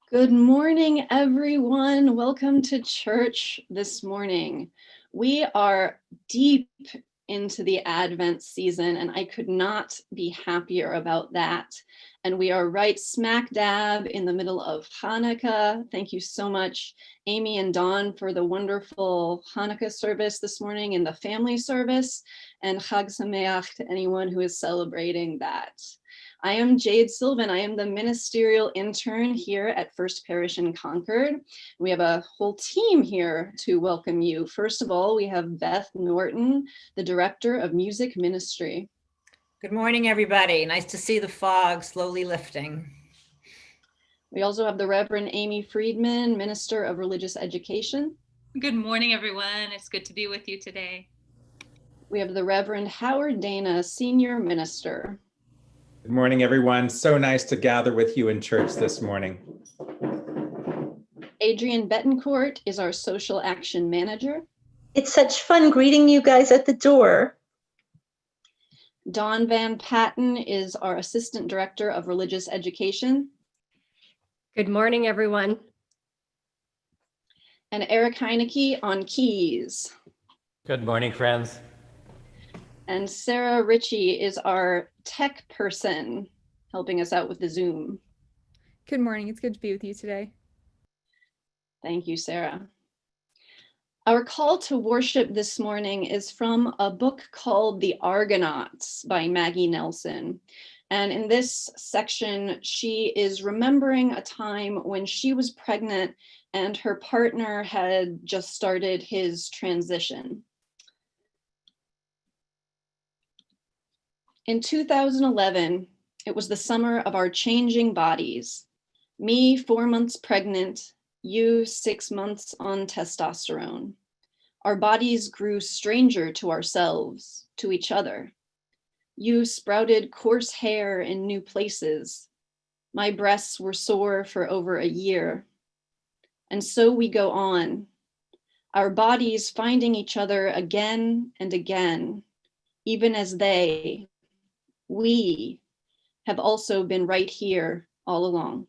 Good morning, everyone. Welcome to church this morning. We are deep into the Advent season, and I could not be happier about that. And we are right smack dab in the middle of Hanukkah. Thank you so much, Amy and Dawn, for the wonderful Hanukkah service this morning and the family service. And Chag Sameach to anyone who is celebrating that. I am Jade Sylvan. I am the ministerial intern here at First Parish in Concord. We have a whole team here to welcome you. First of all, we have Beth Norton, the Director of Music Ministry. Good morning, everybody. Nice to see the fog slowly lifting. We also have the Reverend Amy Friedman, Minister of Religious Education. Good morning, everyone. It's good to be with you today. We have the Reverend Howard Dana, Senior Minister. Good morning, everyone. So nice to gather with you in church this morning. Adrienne Betancourt is our Social Action Manager. It's such fun greeting you guys at the door. Dawn Van Patten is our Assistant Director of Religious Education. Good morning, everyone. And Eric Heineke on keys. Good morning, friends. And Sarah Ritchie is our tech person, helping us out with the Zoom. Good morning. It's good to be with you today. Thank you, Sarah. Our call to worship this morning is from a book called The Argonauts by Maggie Nelson. And in this section, she is remembering a time when she was pregnant and her partner had just started his transition. In 2011, it was the summer of our changing bodies. Me, 4 months pregnant, you 6 months on testosterone. Our bodies grew stranger to ourselves, to each other. You sprouted coarse hair in new places. My breasts were sore for over a year. And so we go on, our bodies finding each other again and again, even as we have also been right here all along.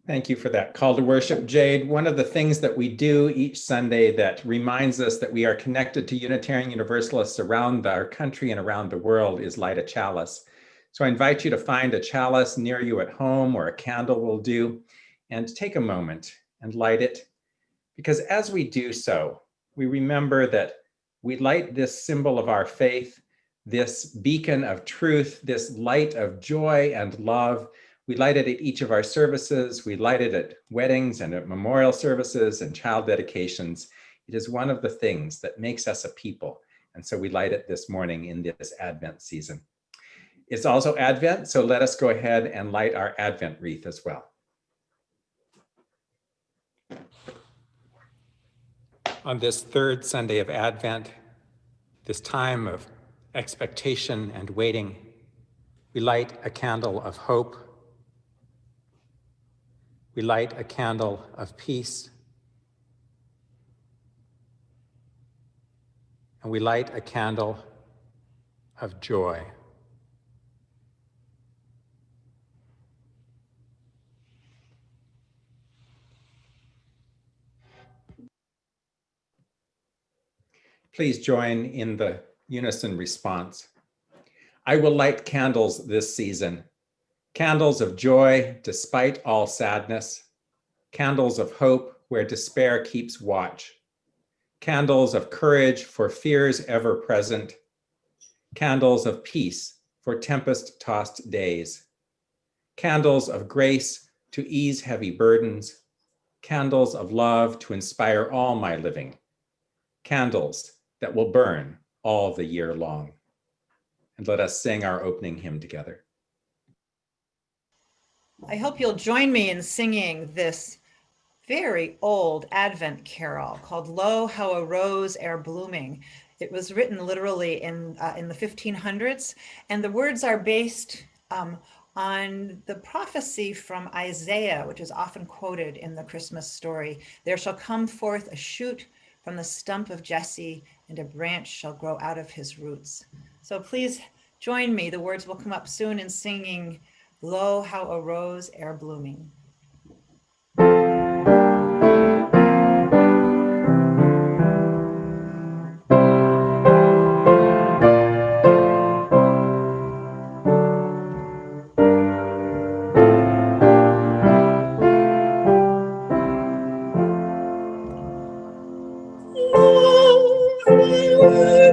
Thank you for that call to worship, Jade. One of the things that we do each Sunday that reminds us that we are connected to Unitarian Universalists around our country and around the world is light a chalice. So I invite you to find a chalice near you at home, or a candle will do, and take a moment and light it. Because as we do so, we remember that we light this symbol of our faith, this beacon of truth, this light of joy and love. We light it at each of our services. We light it at weddings and at memorial services and child dedications. It is one of the things that makes us a people. And so we light it this morning in this Advent season. It's also Advent, so let us go ahead and light our Advent wreath as well. On this third Sunday of Advent, this time of expectation and waiting, we light a candle of hope. We light a candle of peace. And we light a candle of joy. Please join in the unison response. I will light candles this season, candles of joy despite all sadness, candles of hope where despair keeps watch, candles of courage for fears ever present, candles of peace for tempest-tossed days, candles of grace to ease heavy burdens, candles of love to inspire all my living, candles that will burn all the year long. And let us sing our opening hymn together. I hope you'll join me in singing this very old Advent carol called Lo, How a Rose Ere Blooming. It was written literally in the 1500s, and the words are based on the prophecy from Isaiah, which is often quoted in the Christmas story. There shall come forth a shoot from the stump of Jesse, and a branch shall grow out of his roots. So please Join me, the words will come up soon, in singing, Lo, how a rose ere blooming.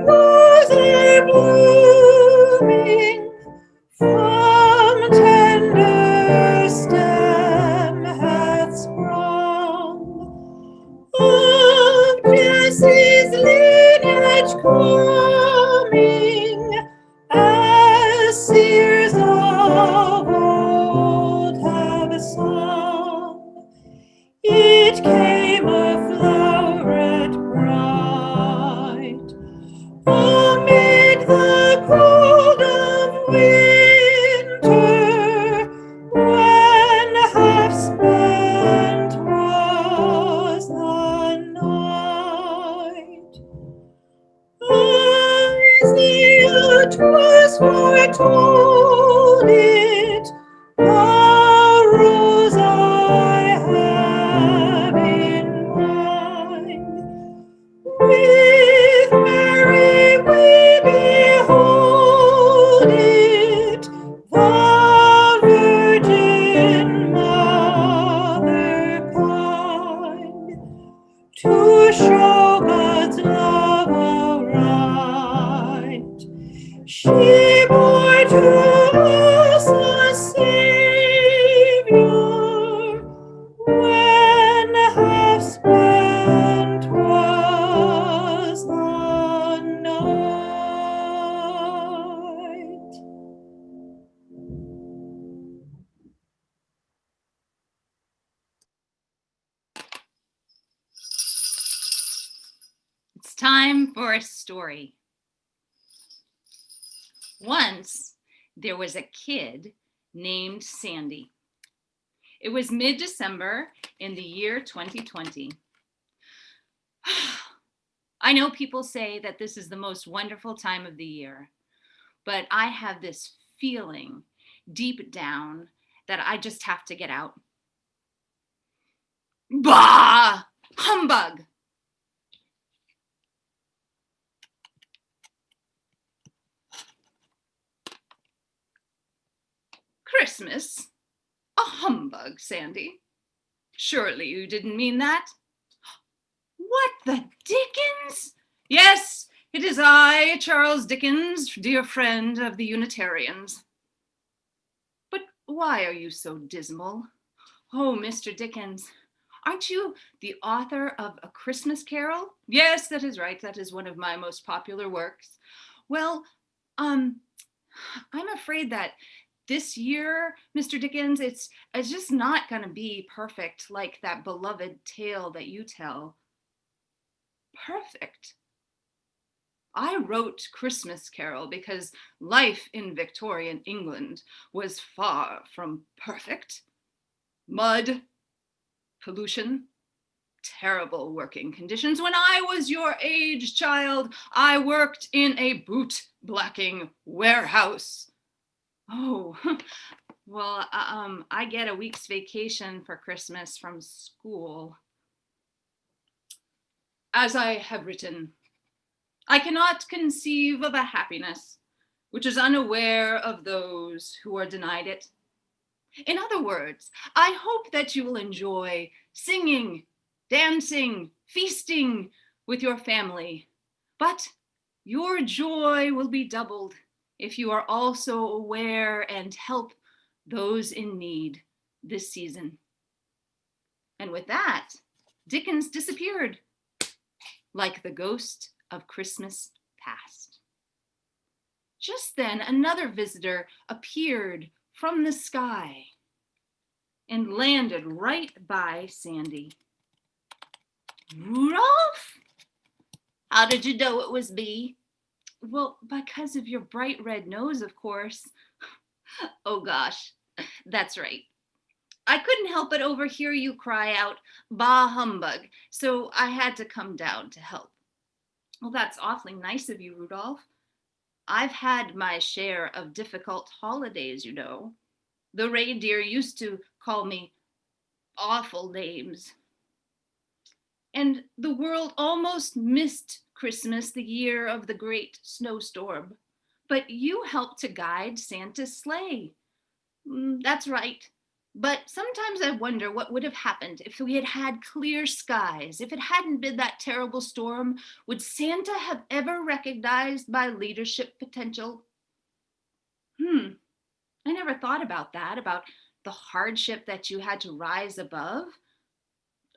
Rose ere blooming, from tender stem hath sprung, of Jesse's lineage coming, as seers of old have sung. It came a floweret bright amid the cold of winter, when half spent was the night. Isaiah 'twas foretold it, the rose I have in mind. With Mary we behold it, the Virgin Mother kind, to show God's love aright. She bore to us a Savior, when half spent was the night. It's time for a story. Once there was a kid named Sandy. It was mid-December in the year 2020. I know people say that this is the most wonderful time of the year, but I have this feeling deep down that I just have to get out. Bah! Humbug! Christmas? A humbug, Sandy. Surely you didn't mean that. What the Dickens? Yes, it is I, Charles Dickens, dear friend of the Unitarians. But why are you so dismal? Oh, Mr. Dickens, aren't you the author of A Christmas Carol? Yes, that is right. That is one of my most popular works. Well, I'm afraid that this year, Mr. Dickens, it's just not going to be perfect like that beloved tale that you tell. Perfect. I wrote Christmas Carol because life in Victorian England was far from perfect. Mud, pollution, terrible working conditions. When I was your age, child, I worked in a boot blacking warehouse. Oh, well, I get a week's vacation for Christmas from school. As I have written, I cannot conceive of a happiness which is unaware of those who are denied it. In other words, I hope that you will enjoy singing, dancing, feasting with your family, but your joy will be doubled if you are also aware and help those in need this season. And with that, Dickens disappeared like the ghost of Christmas past. Just then, another visitor appeared from the sky and landed right by Sandy. Rudolph? How did you know it was me? Well, because of your bright red nose, of course. Oh gosh, that's right. I couldn't help but overhear you cry out, bah humbug, so I had to come down to help. Well, that's awfully nice of you, Rudolph. I've had my share of difficult holidays, you know. The reindeer used to call me awful names. And the world almost missed Christmas, the year of the great snowstorm. But you helped to guide Santa's sleigh. That's right. But sometimes I wonder what would have happened if we had had clear skies. If it hadn't been that terrible storm, would Santa have ever recognized my leadership potential? I never thought about that, about the hardship that you had to rise above.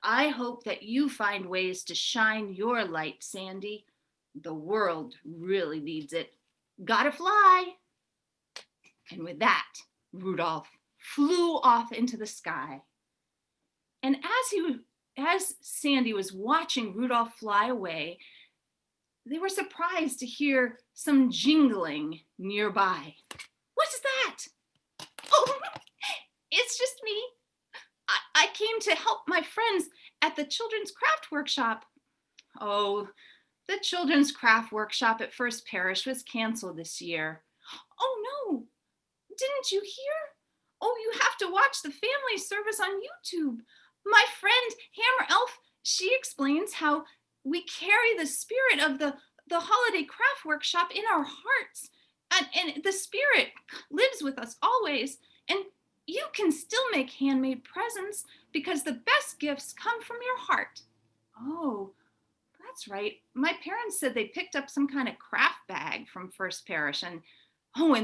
I hope that you find ways to shine your light, Sandy. The world really needs it. Gotta fly. And with that, Rudolph flew off into the sky. And as Sandy was watching Rudolph fly away, they were surprised to hear some jingling nearby. What's that? Oh, it's just me. I came to help my friends at the children's craft workshop. Oh, the children's craft workshop at First Parish was canceled this year. Oh no, didn't you hear? Oh, you have to watch the family service on YouTube. My friend Hammer Elf, she explains how we carry the spirit of the holiday craft workshop in our hearts. And the spirit lives with us always. And you can still make handmade presents because the best gifts come from your heart. Oh, that's right. My parents said they picked up some kind of craft bag from First Parish. And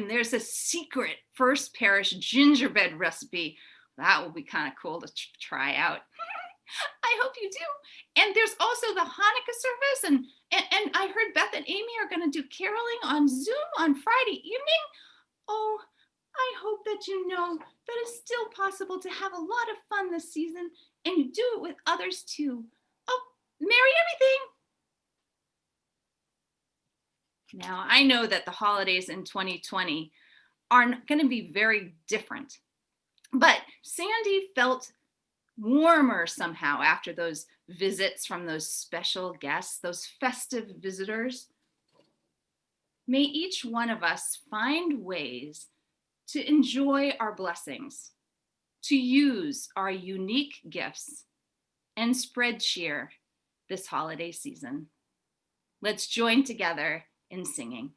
there's a secret First Parish gingerbread recipe. That will be kind of cool to try out. I hope you do. And there's also the Hanukkah service. And I heard Beth and Amy are going to do caroling on Zoom on Friday evening. Oh, I hope that you know that it's still possible to have a lot of fun this season, and you do it with others too. Oh, merry everything! Now, I know that the holidays in 2020 are going to be very different, but Sandy felt warmer somehow after those visits from those special guests, those festive visitors. May each one of us find ways to enjoy our blessings, to use our unique gifts, and spread cheer this holiday season. Let's join together in singing.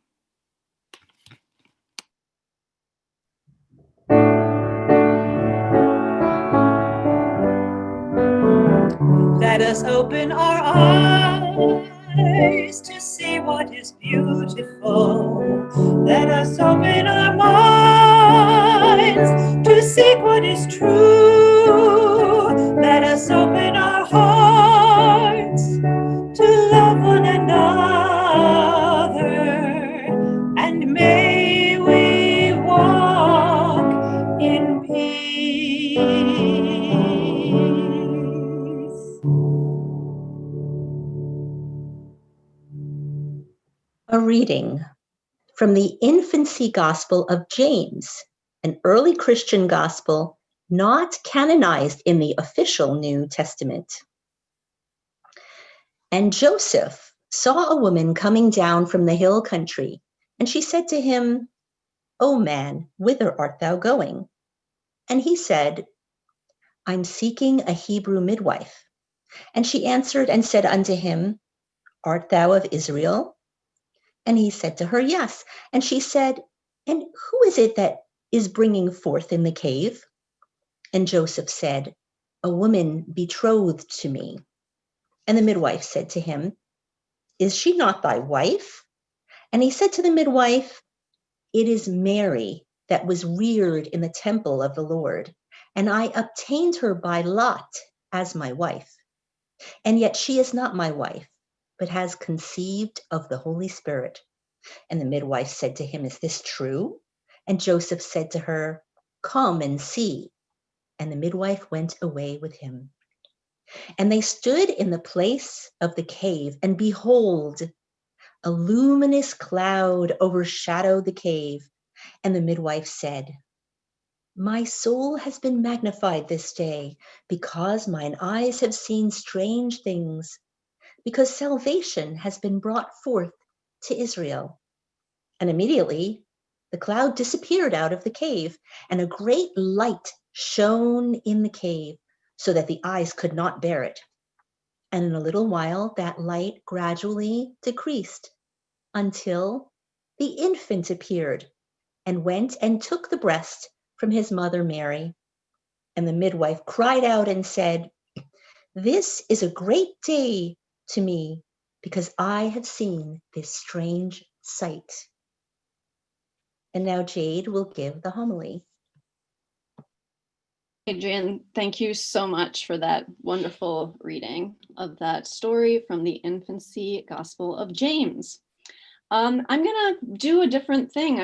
Let us open our eyes to see what is beautiful. Let us open our minds to seek what is true. Let us open our hearts to love one another, and may we walk in peace. A reading from the Infancy Gospel of James, an early Christian gospel not canonized in the official New Testament. And Joseph saw a woman coming down from the hill country, and she said to him, "O man, whither art thou going?" And he said, "I'm seeking a Hebrew midwife." And she answered and said unto him, "Art thou of Israel?" And he said to her, "Yes." And she said, "And who is it that is bringing forth in the cave?" And Joseph said, "A woman betrothed to me." And the midwife said to him, "Is she not thy wife?" And he said to the midwife, "It is Mary that was reared in the temple of the Lord, and I obtained her by lot as my wife. And yet she is not my wife, but has conceived of the Holy Spirit." And the midwife said to him, "Is this true?" And Joseph said to her, "Come and see." And the midwife went away with him. And they stood in the place of the cave, and behold, a luminous cloud overshadowed the cave. And the midwife said, "My soul has been magnified this day, because mine eyes have seen strange things, because salvation has been brought forth to Israel. And immediately the cloud disappeared out of the cave, and a great light shone in the cave so that the eyes could not bear it. And in a little while, that light gradually decreased until the infant appeared and went and took the breast from his mother Mary. And the midwife cried out and said, "This is a great day to me, because I have seen this strange sight." And now Jade will give the homily. Adrian, thank you so much for that wonderful reading of that story from the Infancy Gospel of James. I'm gonna do a different thing.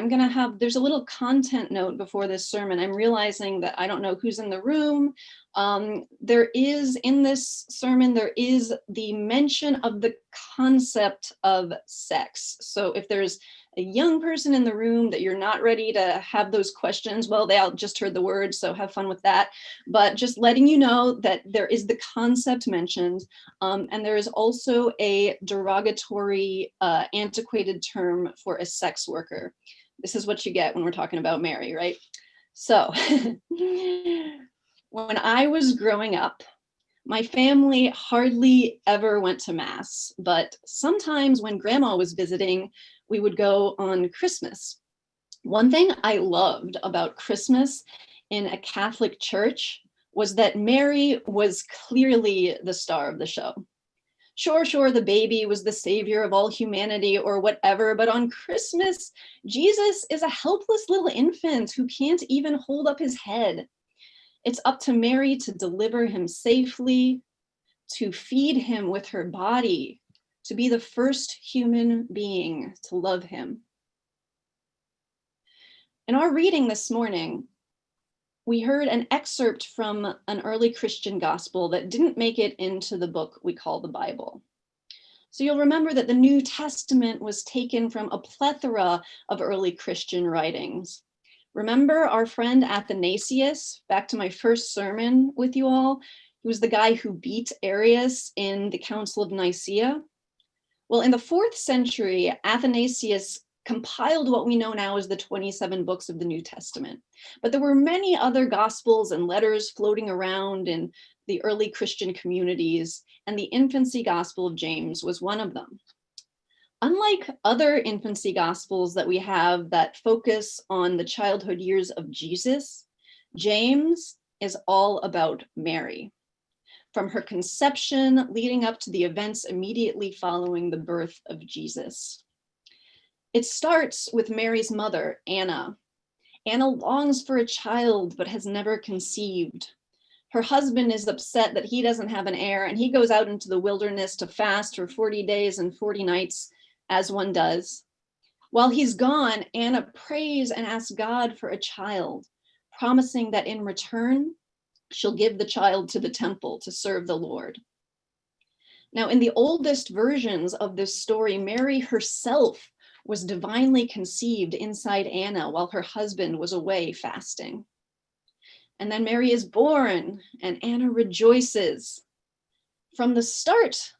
There's a little content note before this sermon. I'm realizing that I don't know who's in the room. There is in this sermon, there is the mention of the concept of sex. So if there's a young person in the room that you're not ready to have those questions, well, they all just heard the word, so have fun with that. But just letting you know that there is the concept mentioned, and there is also a derogatory, antiquated term for a sex worker. This is what you get when we're talking about Mary, right? So when I was growing up, my family hardly ever went to Mass, but sometimes when Grandma was visiting, we would go on Christmas. One thing I loved about Christmas in a Catholic church was that Mary was clearly the star of the show. Sure, the baby was the savior of all humanity or whatever, but on Christmas, Jesus is a helpless little infant who can't even hold up his head. It's up to Mary to deliver him safely, to feed him with her body, to be the first human being to love him. In our reading this morning, we heard an excerpt from an early Christian gospel that didn't make it into the book we call the Bible. So you'll remember that the New Testament was taken from a plethora of early Christian writings. Remember our friend Athanasius, back to my first sermon with you all? He was the guy who beat Arius in the Council of Nicaea. Well, in the 4th century, Athanasius compiled what we know now as the 27 books of the New Testament. But there were many other gospels and letters floating around in the early Christian communities, and the Infancy Gospel of James was one of them. Unlike other infancy gospels that we have that focus on the childhood years of Jesus, James is all about Mary, from her conception leading up to the events immediately following the birth of Jesus. It starts with Mary's mother, Anna. Anna longs for a child but has never conceived. Her husband is upset that he doesn't have an heir, and he goes out into the wilderness to fast for 40 days and 40 nights, as one does. While he's gone, Anna prays and asks God for a child, promising that in return, she'll give the child to the temple to serve the Lord. Now, in the oldest versions of this story, Mary herself was divinely conceived inside Anna while her husband was away fasting. And then Mary is born, and Anna rejoices. From the start,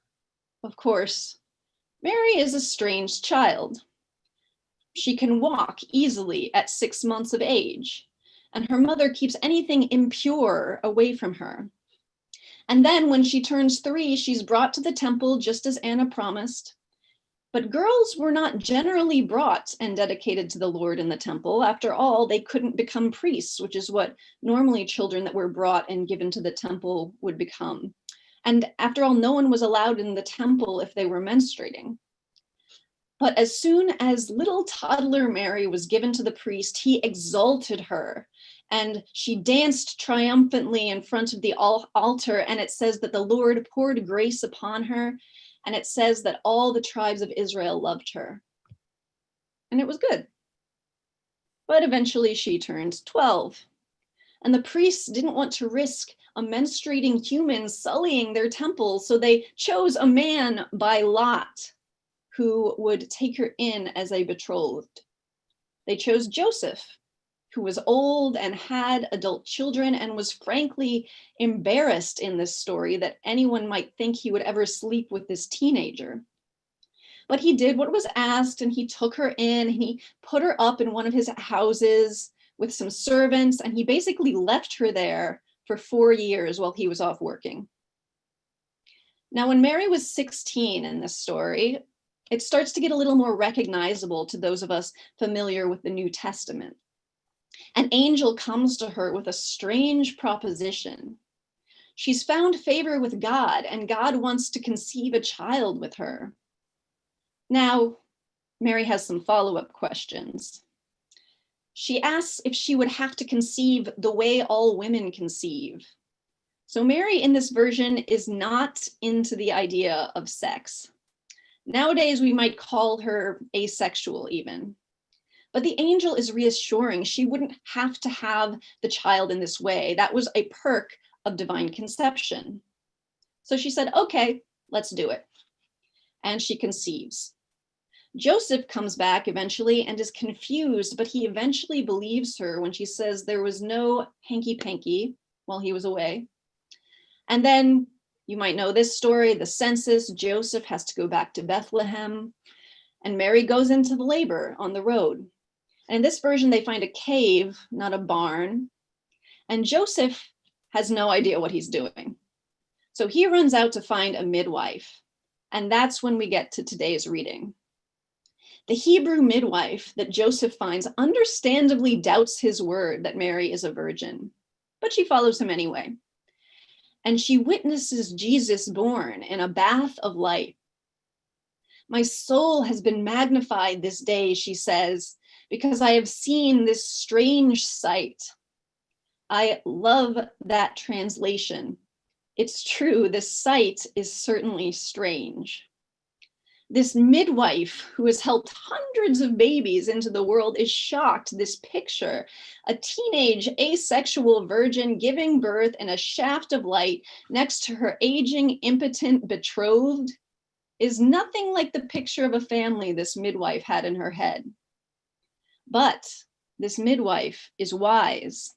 of course, Mary is a strange child. She can walk easily at 6 months of age, and her mother keeps anything impure away from her. And then when she turns 3, she's brought to the temple just as Anna promised. But girls were not generally brought and dedicated to the Lord in the temple. After all, they couldn't become priests, which is what normally children that were brought and given to the temple would become. And after all, no one was allowed in the temple if they were menstruating. But as soon as little toddler Mary was given to the priest, he exalted her, and she danced triumphantly in front of the altar, and it says that the Lord poured grace upon her, and it says that all the tribes of Israel loved her. And it was good. But eventually she turned 12, and the priests didn't want to risk a menstruating human sullying their temple, so they chose a man by lot who would take her in as a betrothed. They chose Joseph, who was old and had adult children and was frankly embarrassed in this story that anyone might think he would ever sleep with this teenager. But he did what was asked, and he took her in and he put her up in one of his houses with some servants, and he basically left her there for 4 years while he was off working. Now, when Mary was 16 in this story, it starts to get a little more recognizable to those of us familiar with the New Testament. An angel comes to her with a strange proposition. She's found favor with God, and God wants to conceive a child with her. Now, Mary has some follow-up questions. She asks if she would have to conceive the way all women conceive. So Mary in this version is not into the idea of sex. Nowadays, we might call her asexual even. But the angel is reassuring she wouldn't have to have the child in this way. That was a perk of divine conception. So she said, okay, let's do it. And she conceives. Joseph comes back eventually and is confused, but he eventually believes her when she says there was no hanky-panky while he was away. And then, you might know this story, the census, Joseph has to go back to Bethlehem, and Mary goes into the labor on the road. And in this version, they find a cave, not a barn. And Joseph has no idea what he's doing. So he runs out to find a midwife. And that's when we get to today's reading. The Hebrew midwife that Joseph finds understandably doubts his word that Mary is a virgin, but she follows him anyway. And she witnesses Jesus born in a bath of light. My soul has been magnified this day, she says, because I have seen this strange sight. I love that translation. It's true, this sight is certainly strange. This midwife who has helped hundreds of babies into the world is shocked. This picture, a teenage asexual virgin giving birth in a shaft of light next to her aging, impotent betrothed, is nothing like the picture of a family this midwife had in her head. But this midwife is wise,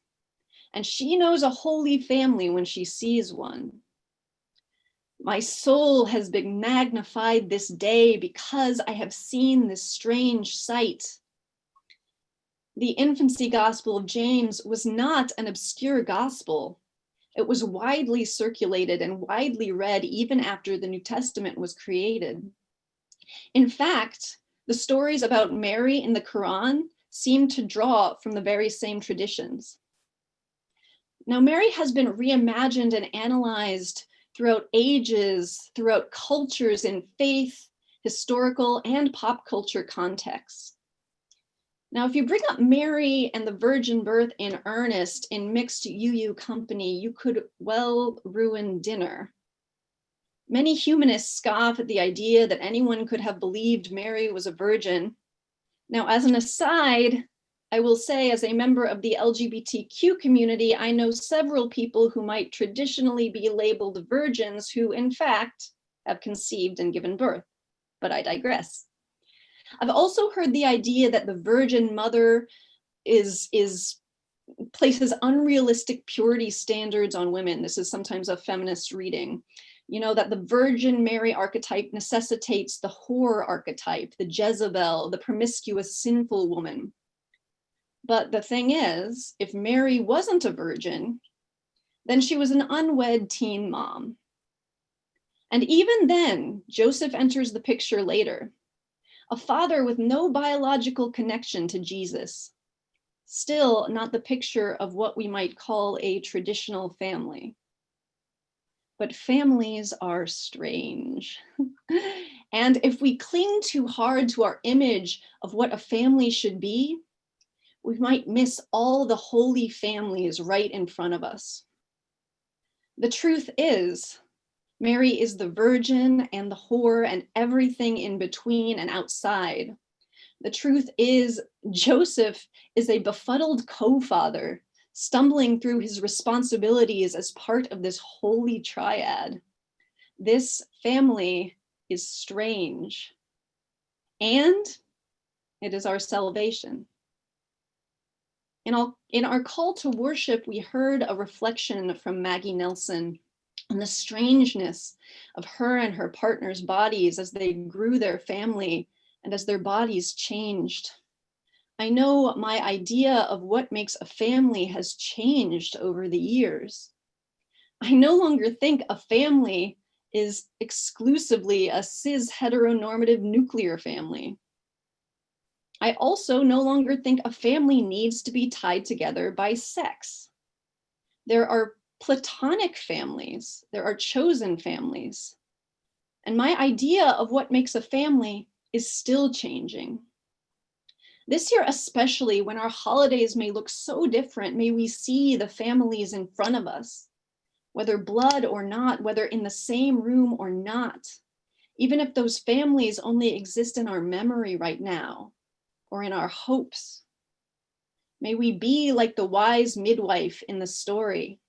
and she knows a holy family when she sees one. My soul has been magnified this day because I have seen this strange sight. The infancy gospel of James was not an obscure gospel. It was widely circulated and widely read even after the New Testament was created. In fact, the stories about Mary in the Quran seem to draw from the very same traditions. Now, Mary has been reimagined and analyzed throughout ages, throughout cultures in faith, historical, and pop culture contexts. Now, if you bring up Mary and the virgin birth in earnest in mixed UU company, you could well ruin dinner. Many humanists scoff at the idea that anyone could have believed Mary was a virgin. Now, as an aside, I will say, as a member of the LGBTQ community, I know several people who might traditionally be labeled virgins who, in fact, have conceived and given birth, but I digress. I've also heard the idea that the Virgin Mother places unrealistic purity standards on women. This is sometimes a feminist reading. You know, that the Virgin Mary archetype necessitates the whore archetype, the Jezebel, the promiscuous, sinful woman. But the thing is, if Mary wasn't a virgin, then she was an unwed teen mom. And even then, Joseph enters the picture later, a father with no biological connection to Jesus, still not the picture of what we might call a traditional family. But families are strange. And if we cling too hard to our image of what a family should be, we might miss all the holy families right in front of us. The truth is, Mary is the virgin and the whore and everything in between and outside. The truth is, Joseph is a befuddled co-father, stumbling through his responsibilities as part of this holy triad. This family is strange, and it is our salvation. In our call to worship, we heard a reflection from Maggie Nelson and the strangeness of her and her partner's bodies as they grew their family and as their bodies changed. I know my idea of what makes a family has changed over the years. I no longer think a family is exclusively a cis heteronormative nuclear family. I also no longer think a family needs to be tied together by sex. There are platonic families, there are chosen families. And my idea of what makes a family is still changing. This year, especially when our holidays may look so different, may we see the families in front of us, whether blood or not, whether in the same room or not, even if those families only exist in our memory right now or in our hopes. May we be like the wise midwife in the story.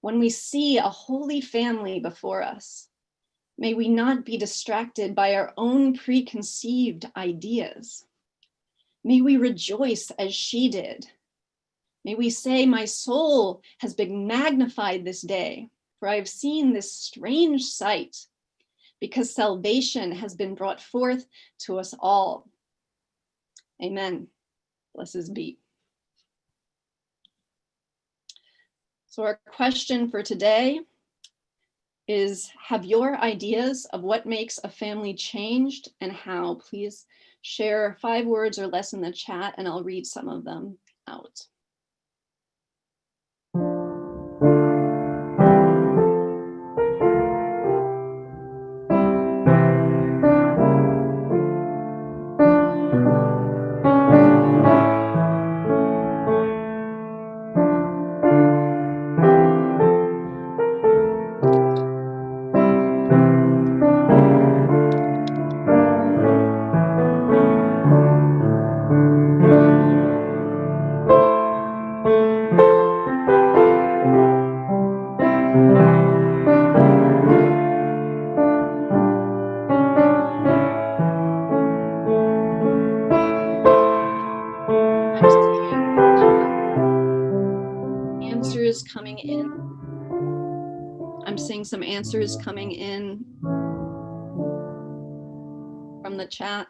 When we see a holy family before us, may we not be distracted by our own preconceived ideas. May we rejoice as she did. May we say, my soul has been magnified this day, for I have seen this strange sight, because salvation has been brought forth to us all. Amen. Blessed be. So our question for today is, have your ideas of what makes a family changed and how? Please share 5 words or less in the chat and I'll read some of them out. Answers coming in. I'm seeing some answers coming in from the chat.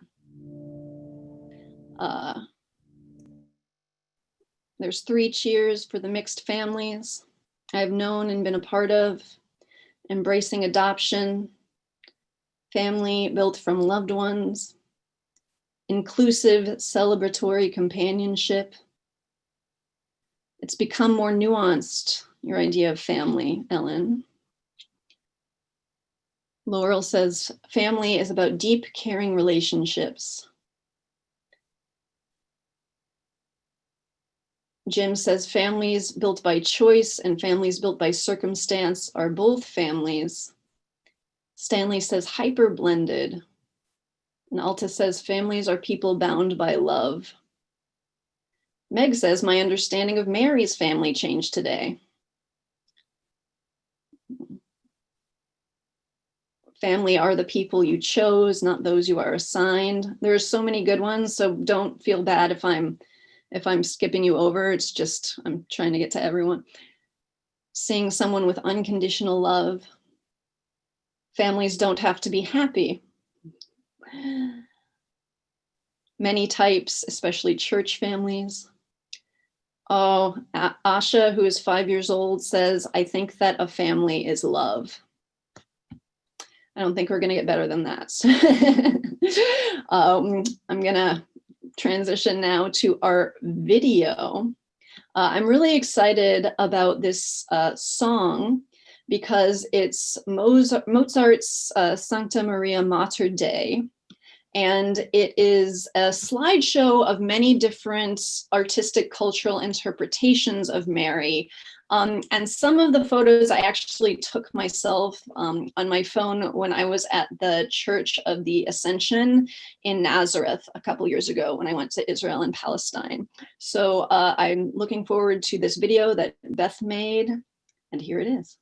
There's 3 cheers for the mixed families I've known and been a part of, embracing adoption, family built from loved ones, inclusive celebratory companionship. It's become more nuanced, your idea of family, Ellen. Laurel says, family is about deep, caring relationships. Jim says, families built by choice and families built by circumstance are both families. Stanley says, hyper blended. And Alta says, families are people bound by love. Meg says, my understanding of Mary's family changed today. Family are the people you chose, not those you are assigned. There are so many good ones, so don't feel bad if I'm skipping you over. It's just, I'm trying to get to everyone. Seeing someone with unconditional love. Families don't have to be happy. Many types, especially church families. Oh, Asha, who is 5 years old, says, I think that a family is love. I don't think we're going to get better than that. I'm going to transition now to our video. I'm really excited about this song because it's Mozart's Sancta Maria Mater Dei. And it is a slideshow of many different artistic cultural interpretations of Mary. And some of the photos I actually took myself on my phone when I was at the Church of the Ascension in Nazareth a couple years ago when I went to Israel and Palestine. So I'm looking forward to this video that Beth made, and here it is.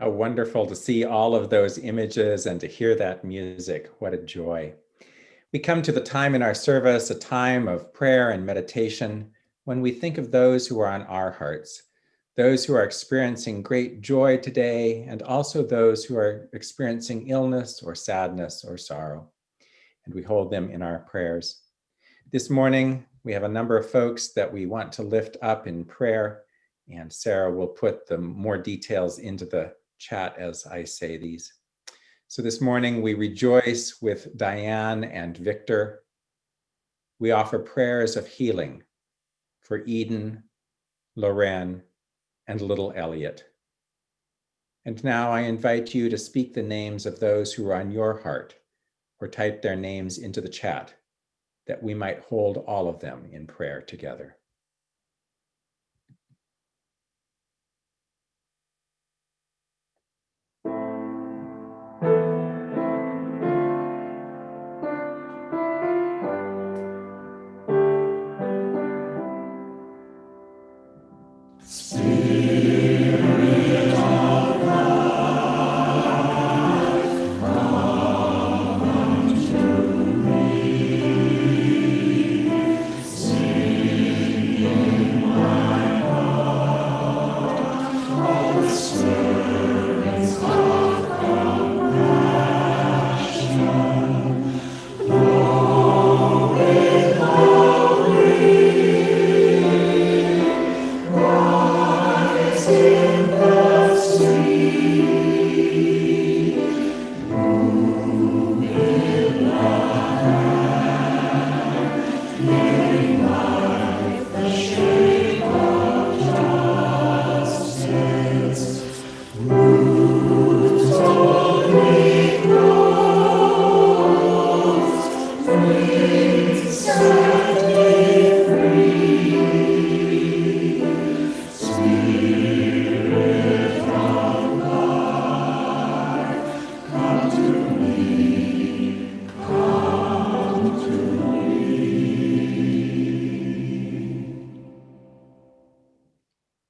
How wonderful to see all of those images and to hear that music. What a joy. We come to the time in our service, a time of prayer and meditation, when we think of those who are on our hearts, those who are experiencing great joy today, and also those who are experiencing illness or sadness or sorrow. And we hold them in our prayers. This morning, we have a number of folks that we want to lift up in prayer, and Sarah will put the more details into the chat as I say these. So this morning, we rejoice with Diane and Victor. We offer prayers of healing for Eden, Loren, and little Elliot. And now I invite you to speak the names of those who are on your heart, or type their names into the chat, that we might hold all of them in prayer together.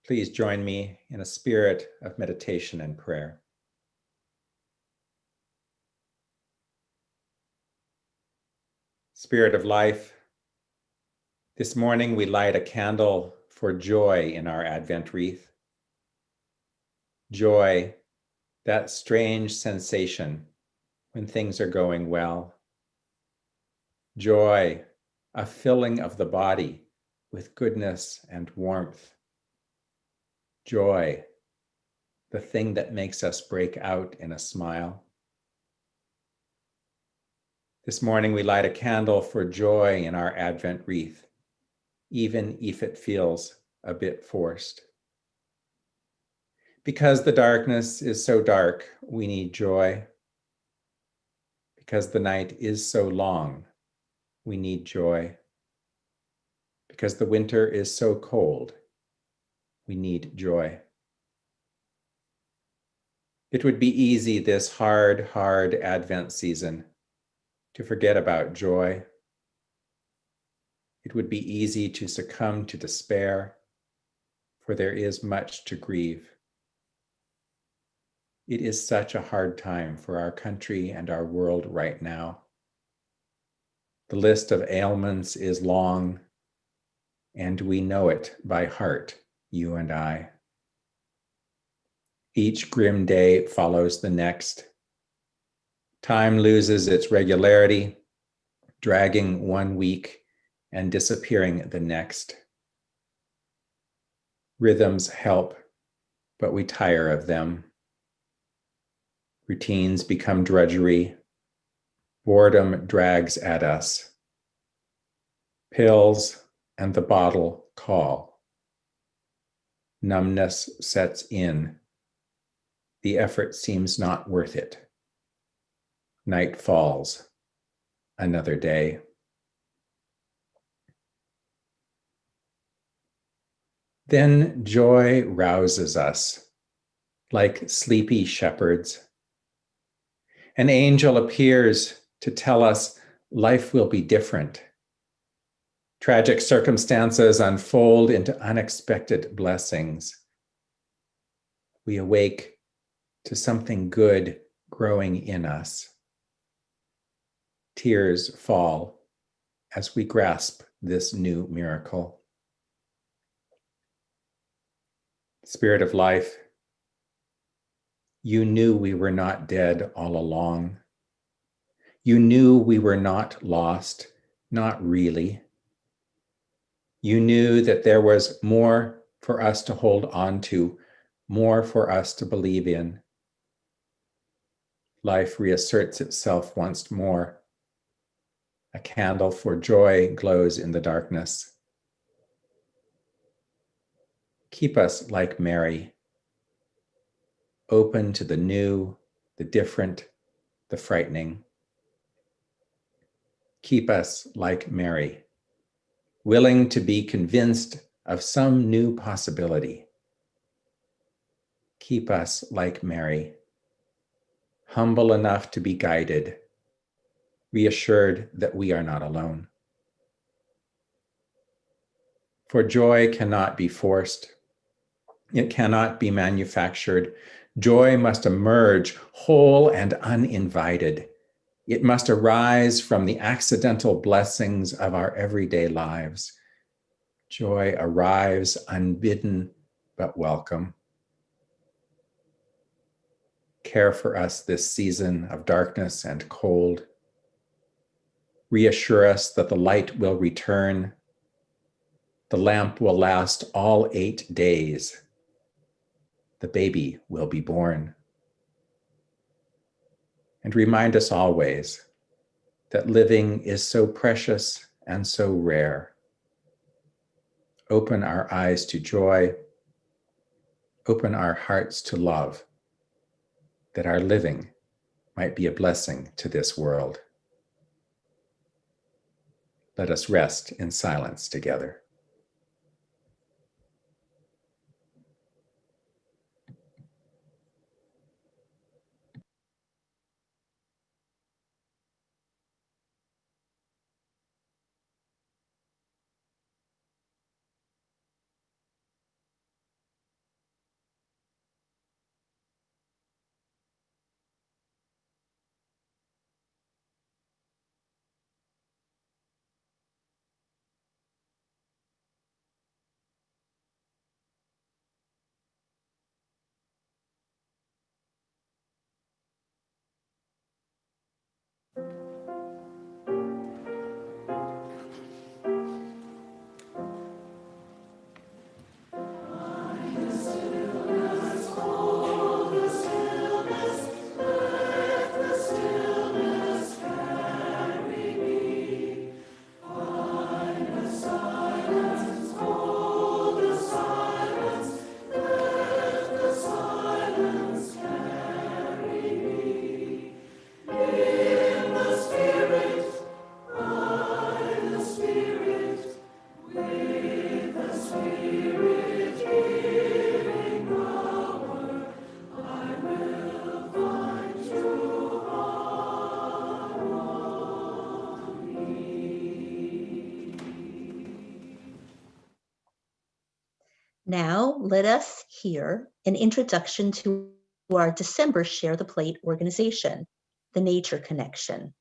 Please join me in a spirit of meditation and prayer. Spirit of life, this morning we light a candle for joy in our Advent wreath. Joy, that strange sensation when things are going well. Joy, a filling of the body with goodness and warmth. Joy, the thing that makes us break out in a smile. This morning we light a candle for joy in our Advent wreath, even if it feels a bit forced. Because the darkness is so dark, we need joy. Because the night is so long, we need joy. Because the winter is so cold, we need joy. It would be easy this hard Advent season to forget about joy. It would be easy to succumb to despair, for there is much to grieve. It is such a hard time for our country and our world right now. The list of ailments is long, and we know it by heart, you and I. Each grim day follows the next. Time loses its regularity, dragging one week and disappearing the next. Rhythms help, but we tire of them. Routines become drudgery. Boredom drags at us. Pills and the bottle call. Numbness sets in. The effort seems not worth it. Night falls. Another day. Then joy rouses us, like sleepy shepherds. An angel appears to tell us life will be different. Tragic circumstances unfold into unexpected blessings. We awake to something good growing in us. Tears fall as we grasp this new miracle. Spirit of life, you knew we were not dead all along. You knew we were not lost, not really. You knew that there was more for us to hold on to, more for us to believe in. Life reasserts itself once more. A candle for joy glows in the darkness. Keep us like Mary, open to the new, the different, the frightening. Keep us like Mary, willing to be convinced of some new possibility. Keep us like Mary, humble enough to be guided, reassured that we are not alone. For joy cannot be forced. It cannot be manufactured. Joy must emerge whole and uninvited. It must arise from the accidental blessings of our everyday lives. Joy arrives unbidden but welcome. Care for us this season of darkness and cold. Reassure us that the light will return. The lamp will last all 8 days. The baby will be born. And remind us always that living is so precious and so rare. Open our eyes to joy. Open our hearts to love, that our living might be a blessing to this world. Let us rest in silence together. Now, let us hear an introduction to our December Share the Plate organization, the Nature Connection,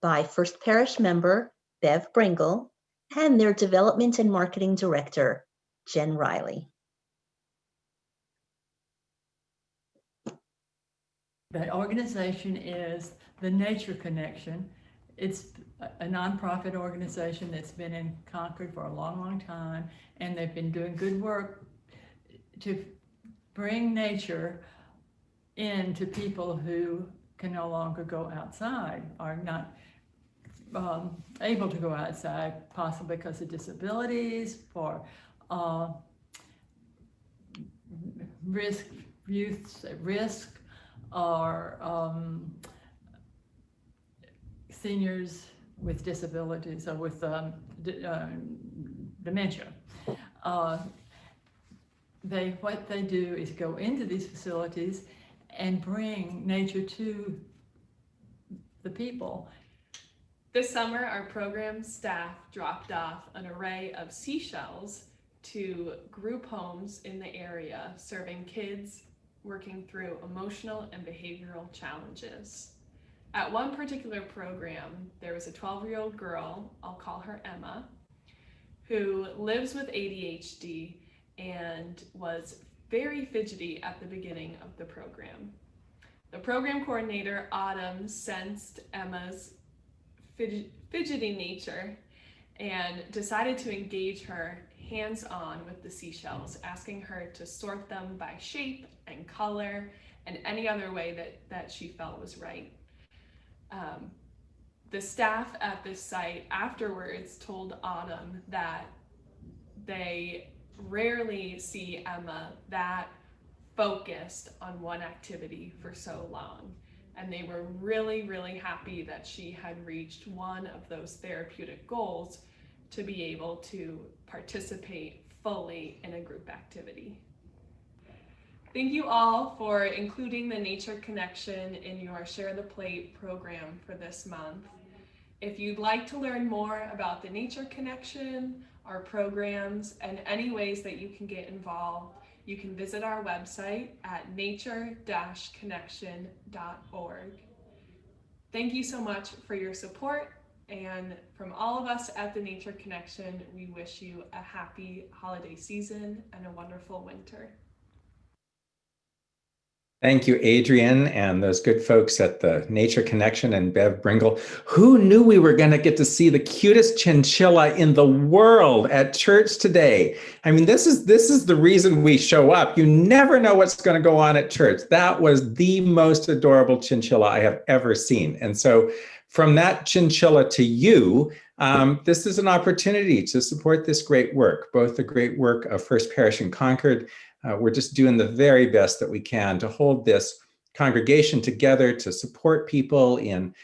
by First Parish member Bev Bringle and their Development and Marketing Director, Jen Riley. That organization is the Nature Connection. It's a nonprofit organization that's been in Concord for a long, long time, and they've been doing good work to bring nature into people who can no longer go outside, are not able to go outside, possibly because of disabilities, for youths at risk, or seniors with disabilities or with dementia. What they do is go into these facilities and bring nature to the people. This summer, our program staff dropped off an array of seashells to group homes in the area, serving kids working through emotional and behavioral challenges. At one particular program, there was a 12-year-old girl, I'll call her Emma, who lives with ADHD and was very fidgety at the beginning of the program. The program coordinator, Autumn, sensed Emma's fidgety nature and decided to engage her hands-on with the seashells, asking her to sort them by shape and color and any other way that she felt was right. The staff at this site afterwards told Autumn that they rarely see Emma that focused on one activity for so long. And they were really, really happy that she had reached one of those therapeutic goals to be able to participate fully in a group activity. Thank you all for including the nature connection in your Share the Plate program for this month. If you'd like to learn more about the nature connection, our programs, and any ways that you can get involved, you can visit our website at nature-connection.org. Thank you so much for your support, and from all of us at the Nature Connection, we wish you a happy holiday season and a wonderful winter. Thank you, Adrian, and those good folks at the Nature Connection and Bev Bringle. Who knew we were going to get to see the cutest chinchilla in the world at church today? I mean, this is the reason we show up. You never know what's going to go on at church. That was the most adorable chinchilla I have ever seen. And so from that chinchilla to you, this is an opportunity to support this great work, both the great work of First Parish in Concord. We're just doing the very best that we can to hold this congregation together, to support people in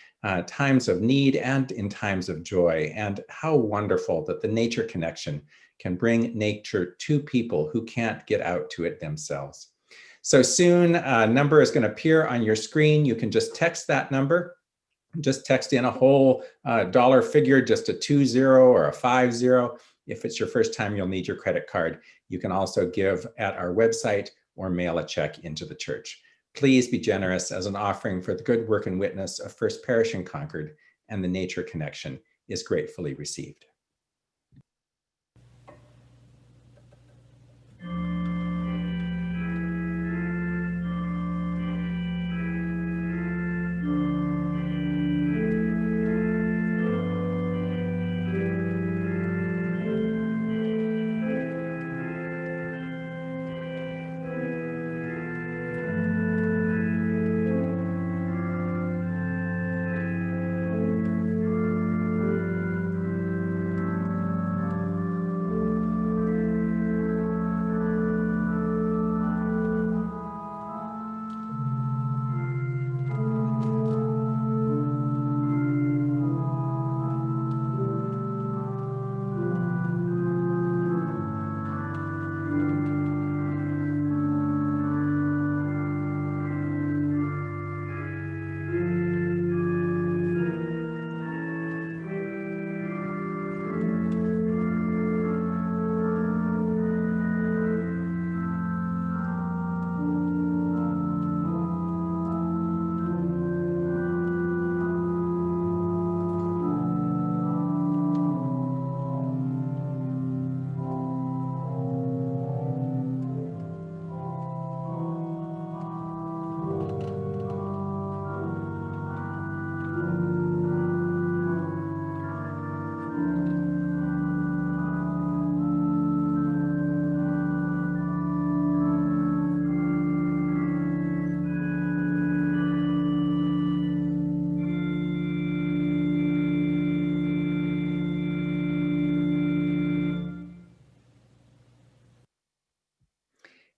times of need and in times of joy. And how wonderful that the Nature Connection can bring nature to people who can't get out to it themselves. So soon, a number is going to appear on your screen. You can just text that number. Just text in a whole dollar figure, just a 20 or a 50. If it's your first time, you'll need your credit card. You can also give at our website or mail a check into the church. Please be generous, as an offering for the good work and witness of First Parish in Concord and the Nature Connection is gratefully received.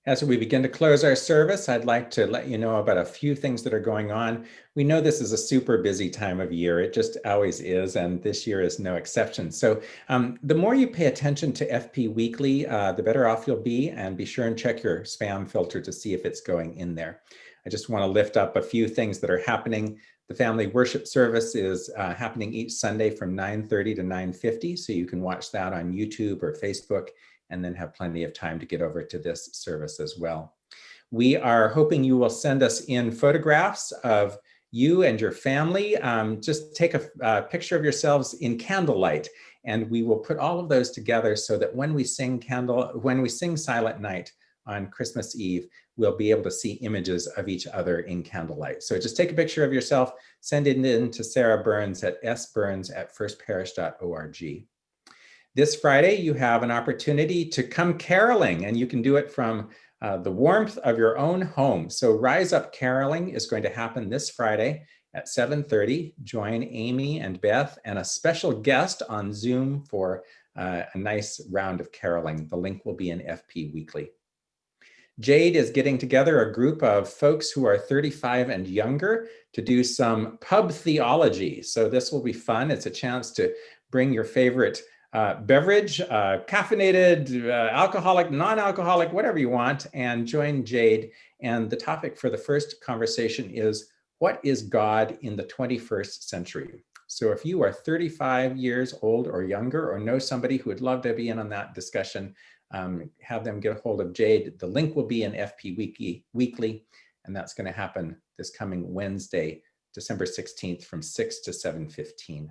As we begin to close our service, I'd like to let you know about a few things that are going on. We know this is a super busy time of year. It just always is, and this year is no exception. So the more you pay attention to FP Weekly, the better off you'll be, and be sure and check your spam filter to see if it's going in there. I just want to lift up a few things that are happening. The family worship service is happening each Sunday from 9:30 to 9:50, so you can watch that on YouTube or Facebook, and then have plenty of time to get over to this service as well. We are hoping you will send us in photographs of you and your family. Just take a picture of yourselves in candlelight, and we will put all of those together so that when we sing Silent Night on Christmas Eve, we'll be able to see images of each other in candlelight. So just take a picture of yourself, send it in to Sarah Burns at sburns@firstparish.org. This Friday, you have an opportunity to come caroling, and you can do it from the warmth of your own home. So Rise Up Caroling is going to happen this Friday at 7:30. Join Amy and Beth and a special guest on Zoom for a nice round of caroling. The link will be in FP Weekly. Jade is getting together a group of folks who are 35 and younger to do some pub theology. So this will be fun. It's a chance to bring your favorite beverage, caffeinated, alcoholic, non-alcoholic, whatever you want, and join Jade. And the topic for the first conversation is, what is God in the 21st century? So if you are 35 years old or younger, or know somebody who would love to be in on that discussion, have them get a hold of Jade. The link will be in FP Weekly, and that's going to happen this coming Wednesday, December 16th from 6 to 7:15.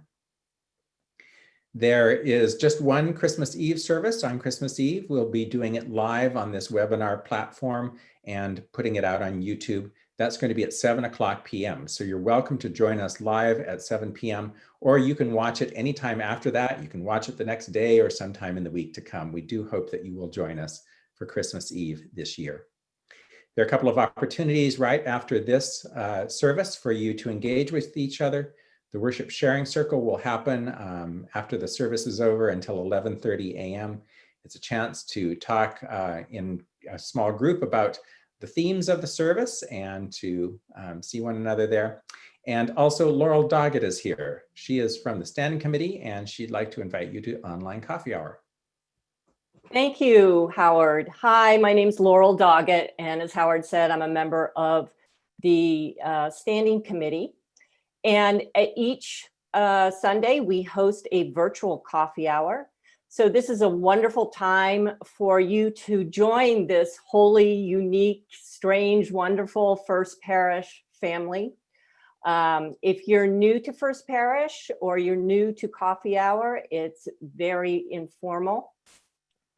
There is just one Christmas Eve service on Christmas Eve. We'll be doing it live on this webinar platform and putting it out on YouTube. That's going to be at 7:00 p.m. So you're welcome to join us live at 7 p.m. or you can watch it anytime after that. You can watch it the next day or sometime in the week to come. We do hope that you will join us for Christmas Eve this year. There are a couple of opportunities right after this service for you to engage with each other. The worship sharing circle will happen after the service is over until 11:30 a.m. It's a chance to talk in a small group about the themes of the service and to see one another there. And also Laurel Doggett is here. She is from the Standing Committee, and she'd like to invite you to online coffee hour. Thank you, Howard. Hi, my name's Laurel Doggett, and as Howard said, I'm a member of the Standing Committee. And at each Sunday, we host a virtual coffee hour. So this is a wonderful time for you to join this holy, unique, strange, wonderful First Parish family. If you're new to First Parish or you're new to coffee hour, it's very informal.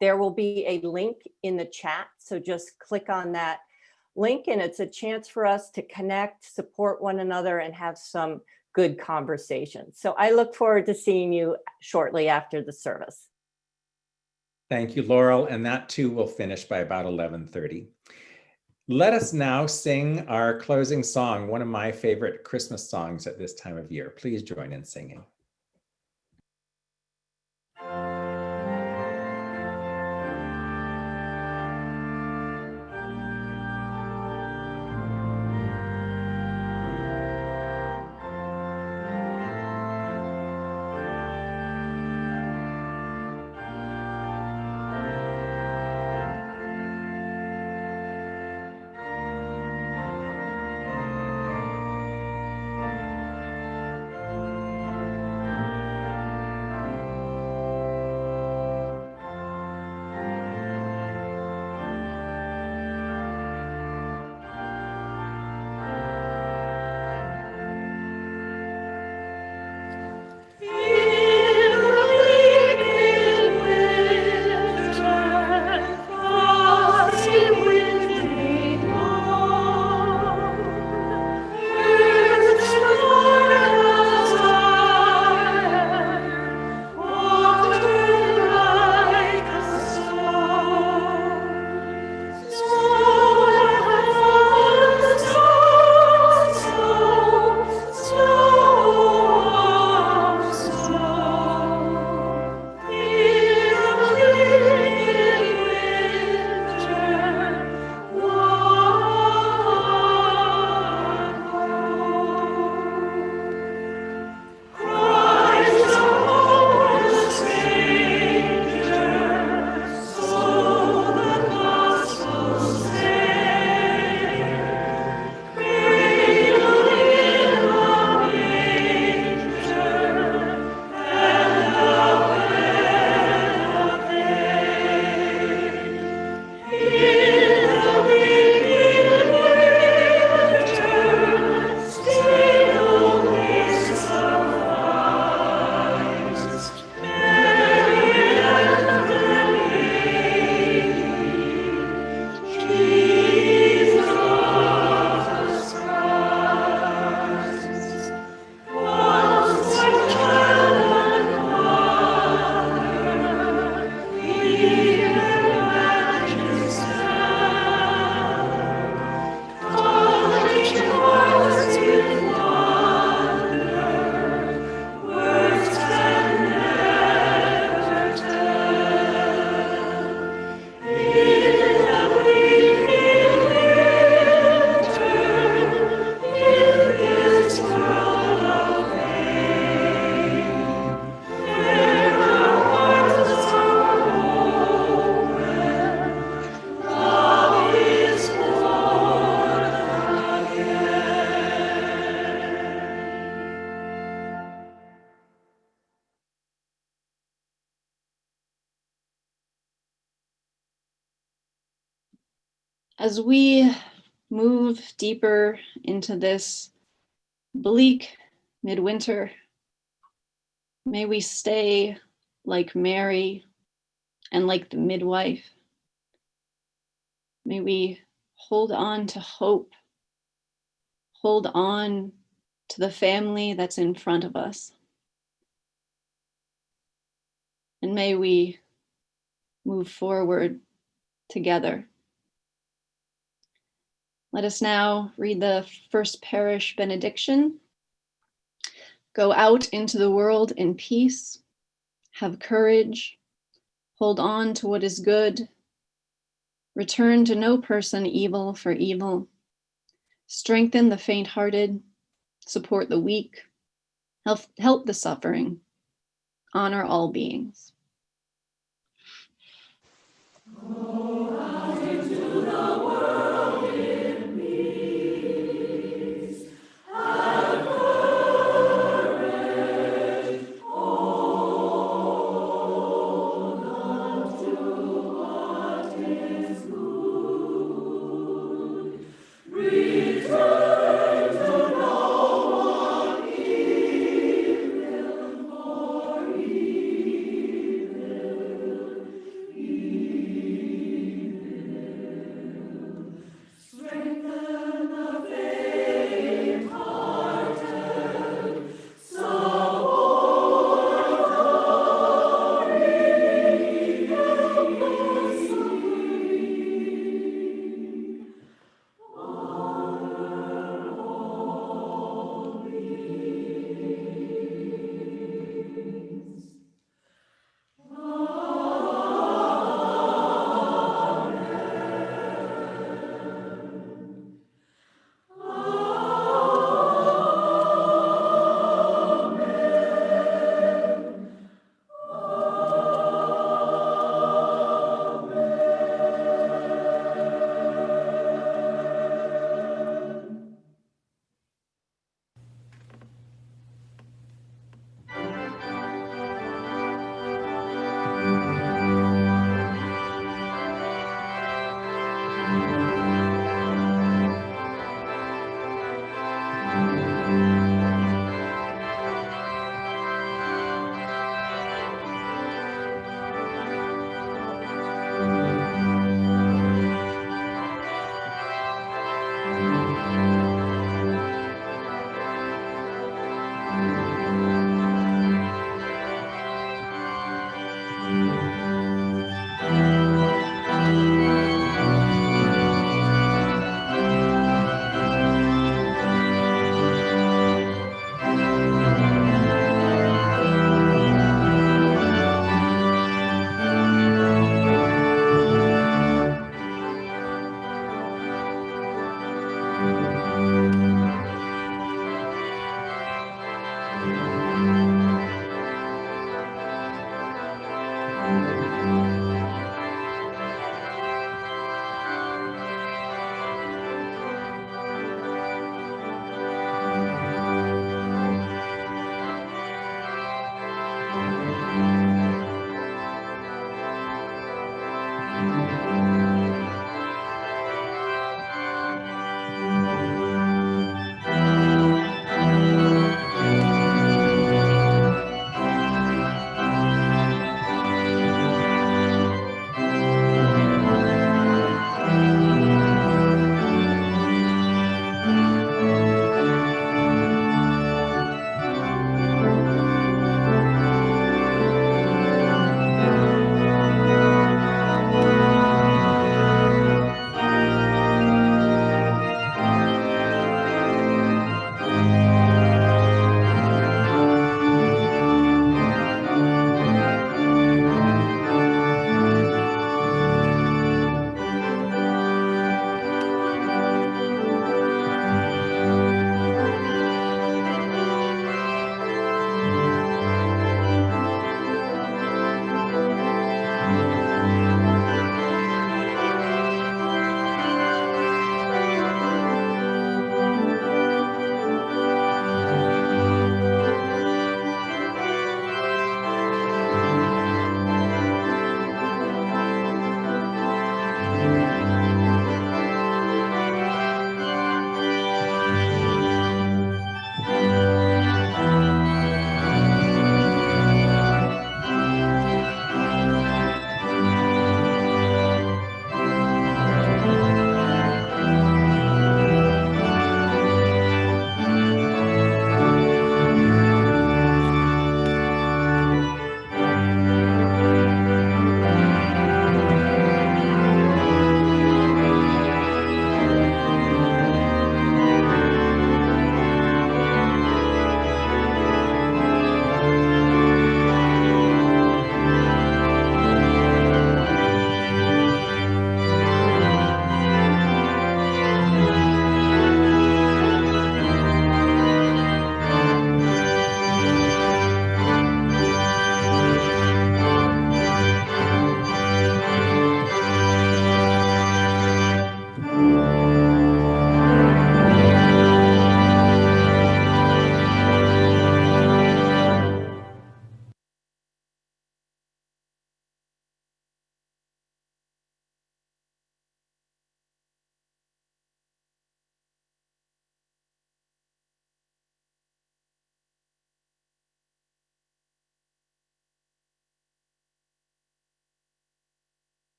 There will be a link in the chat, so just click on that link and it's a chance for us to connect, support one another, and have some good conversations. So I look forward to seeing you shortly after the service. Thank you, Laurel. And that too will finish by about 11:30. Let us now sing our closing song, one of my favorite Christmas songs at this time of year. Please join in singing. As we move deeper into this bleak midwinter, may we stay like Mary and like the midwife. May we hold on to hope, hold on to the family that's in front of us. And may we move forward together. Let us now read the first parish benediction. Go out into the world in peace, have courage, hold on to what is good, return to no person evil for evil, strengthen the faint-hearted, support the weak, help the suffering, honor all beings.